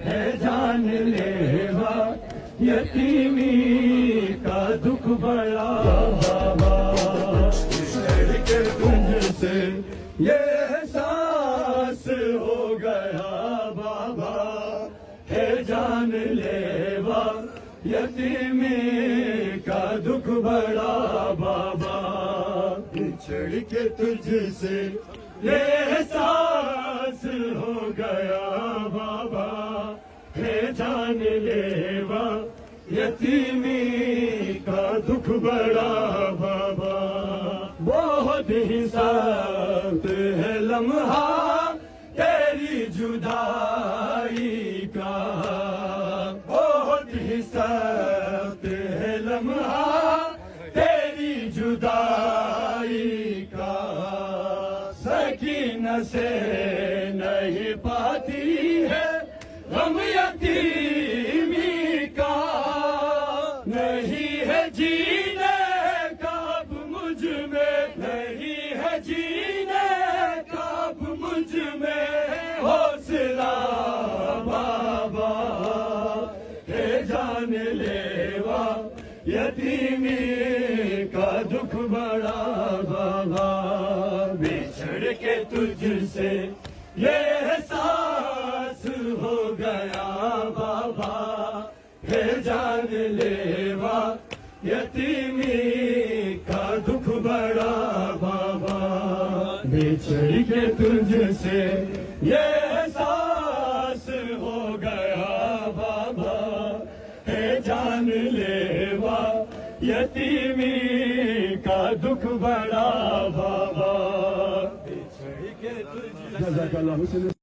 ہے جان لیوا یتیمی کا دکھ بڑا بابا بچھڑ کے تجھ سے یہ احساس ہو گیا بابا ہے جان لیوا یتیمی کا دکھ بڑا بابا بچھڑ کے تجھ سے یہ احساس ہو گیا بابا ہے جان لیوا یتیمی کا دکھ بڑا بابا بہت ہی سخت ہے لمحہ تیری جدائی کا بہت ہی سخت ہے لمحہ تیری جدائی کا سکینہ سے نہیں پاتی ہے غم یتیمی کا نہیں ہے جینے کا اب مجھ میں نہیں ہے جینے کا اب مجھ میں حوصلہ بابا ہے جان لیوا یتیمی کا دکھ بڑا بابا بچھڑ کے تجھ سے یہ احساس ہو گیا بابا ہے جان لیوا یتیمی کا دکھ بڑا بابا بچھڑ کے تجھ سے یہ احساس ہو گیا بابا ہے جان لیوا یتیمی کا دکھ بڑا بابا بچھڑ کے تجھ سے